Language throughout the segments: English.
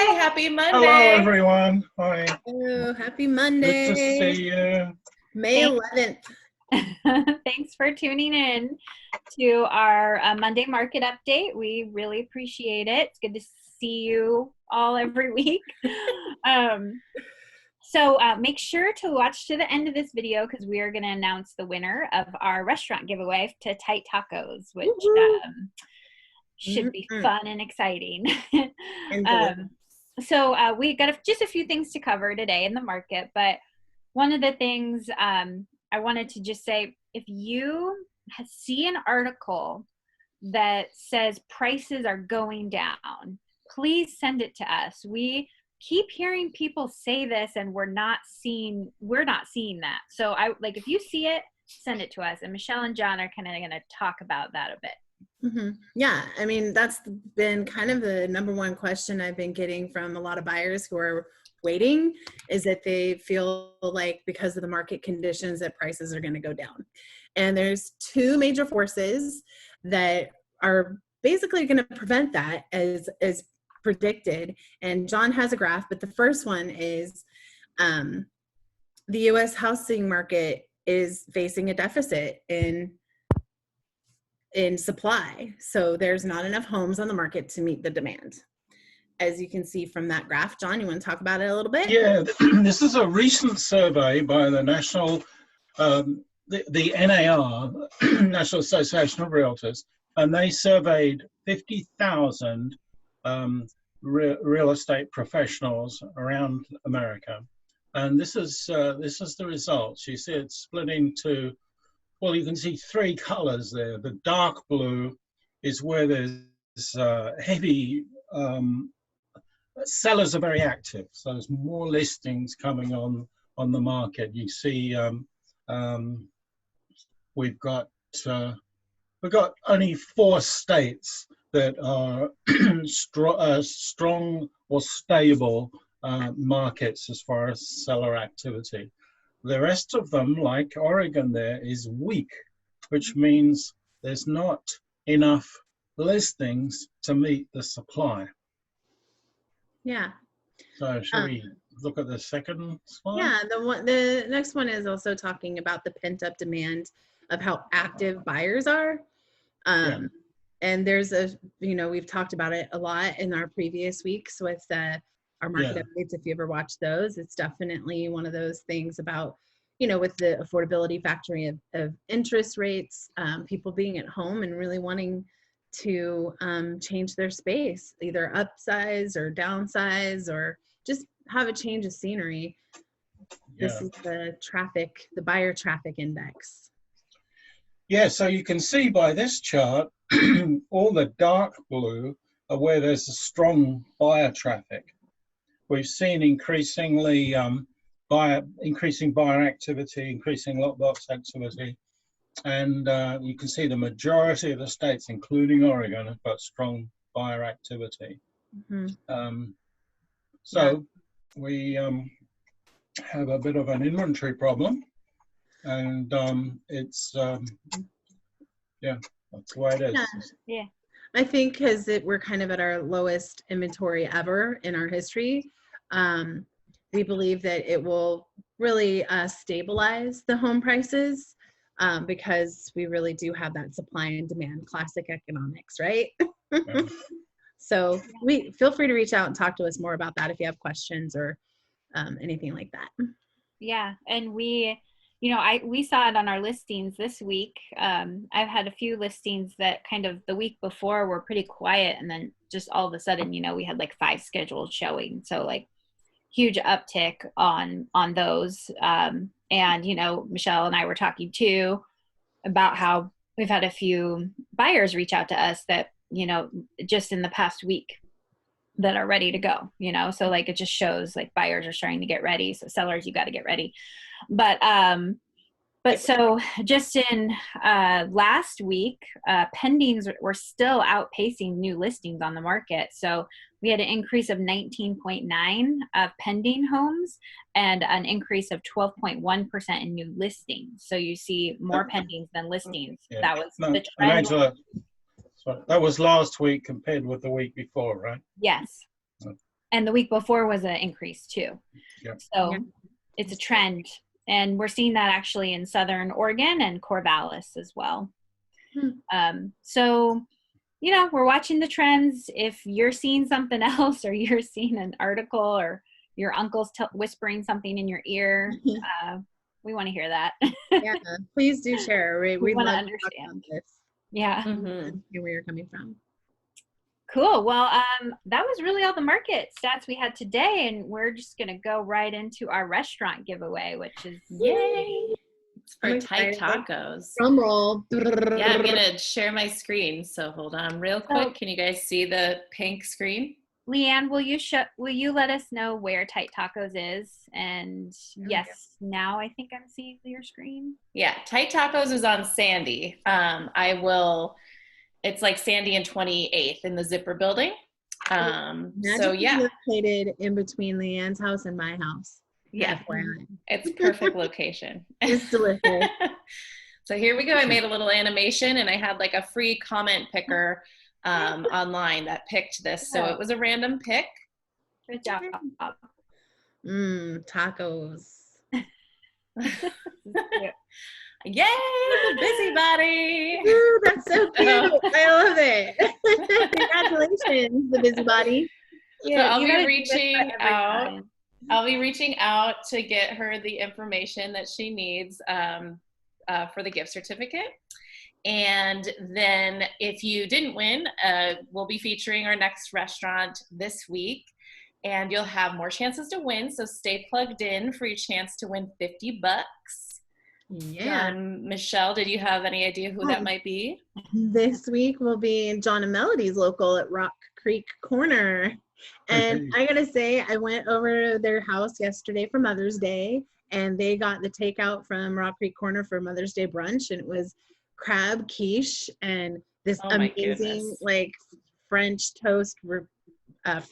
Hi, happy Monday. Hello, everyone. Hi. Oh, happy Monday. Good to see you. May 11th. Thanks for tuning in to our Monday market update. We really appreciate it. It's good to see you all every week. So make sure to watch to the end of this video because we are going to announce the winner of our restaurant giveaway to Tight Tacos, which should be fun and exciting. So we got just a few things to cover today in the market, but one of the things I wanted to just say, if you see an article that says prices are going down, please send it to us. We keep hearing people say this and we're not seeing that. So if you see it, send it to us. And Michelle and John are kind of going to talk about that a bit. Mm-hmm. Yeah, I mean, that's been kind of the number one question I've been getting from a lot of buyers who are waiting, is that they feel like because of the market conditions that prices are going to go down. And there's two major forces that are basically going to prevent that as predicted. And John has a graph, but the first one is the U.S. housing market is facing a deficit in supply. So there's not enough homes on the market to meet the demand. As you can see from that graph. John, you want to talk about it a little bit? Yeah, this is a recent survey by the National, the NAR, National Association of Realtors, and they surveyed 50,000 real estate professionals around America. And this is the results. You see it's split into, well, you can see three colors there. The dark blue is where there's heavy, sellers are very active, so there's more listings coming on the market. You see, we've got only 4 states that are strong or stable markets as far as seller activity. The rest of them, like Oregon, there is weak, which means there's not enough listings to meet the supply. Yeah. So should we look at the second slide? Yeah, the next one is also talking about the pent-up demand of how active buyers are. And there's we've talked about it a lot in our previous weeks with our market updates. If you ever watch those, it's definitely one of those things about, with the affordability factor of interest rates, people being at home and really wanting to change their space, either upsize or downsize or just have a change of scenery. This is the buyer traffic index. Yeah, so you can see by this chart, all the dark blue are where there's a strong buyer traffic. We've seen increasing buyer activity, increasing lockbox activity. And you can see the majority of the states, including Oregon, have got strong buyer activity. Mm-hmm. So we have a bit of an inventory problem, and it's that's the way it is. Yeah. I think because we're kind of at our lowest inventory ever in our history, we believe that it will really stabilize the home prices. Because we really do have that supply and demand, classic economics, right? Yeah. So we feel free to reach out and talk to us more about that if you have questions or anything like that. Yeah, and we saw it on our listings this week. I've had a few listings that kind of the week before were pretty quiet, and then just all of a sudden, we had like 5 scheduled showing. So like huge uptick on those. And, Michelle and I were talking too about how we've had a few buyers reach out to us that, just in the past week that are ready to go, so like, it just shows like buyers are starting to get ready. So sellers, you got to get ready. But so just in last week, pendings were still outpacing new listings on the market. So we had an increase of 19.9 of pending homes and an increase of 12.1% in new listings. So you see more pendings than listings. Yeah. That was the trend. Angela, that was last week compared with the week before, right? Yes. And the week before was an increase too. Yep. So it's a trend. And we're seeing that actually in Southern Oregon and Corvallis as well. So, you know, we're watching the trends. If you're seeing something else, or you're seeing an article, or your uncle's whispering something in your ear, we want to hear that. Yeah, please do share. We want to love understand. this. Yeah. Hear where you're coming from. Cool. Well, that was really all the market stats we had today, and we're just gonna go right into our restaurant giveaway, which is yay! It's for Tight Tacos. Drum roll. Yeah, I'm gonna share my screen. So hold on, real quick. Can you guys see the pink screen? Leanne, will you let us know where Tight Tacos is? And yes, now I think I'm seeing your screen. Yeah, Tight Tacos is on Sandy. It's like Sandy and 28th in the Zipper building. So yeah. Located in between Leanne's house and my house. Yeah. It's perfect location. It's delicious. So here we go. I made a little animation, and I had like a free comment picker online that picked this. So it was a random pick. Good job. Tacos. Yay, the busybody. Ooh, that's so cute. I love it. Congratulations, the busybody. Yeah, so I'll be reaching out to get her the information that she needs for the gift certificate. And then if you didn't win, we'll be featuring our next restaurant this week, and you'll have more chances to win. So stay plugged in for your chance to win $50. Yeah. Michelle, did you have any idea who that might be? This week will be John and Melody's local at Rock Creek Corner. And I gotta say, I went over to their house yesterday for Mother's Day, and they got the takeout from Rock Creek Corner for Mother's Day brunch, and it was crab quiche and this amazing like French toast for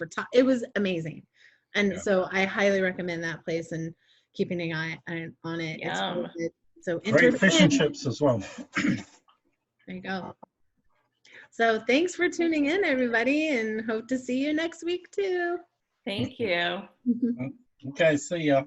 top. It was amazing. And so I highly recommend that place and keeping an eye on it. It's really good. So great fish and chips as well. There you go. So thanks for tuning in, everybody, and hope to see you next week too. Thank you. Okay, see ya.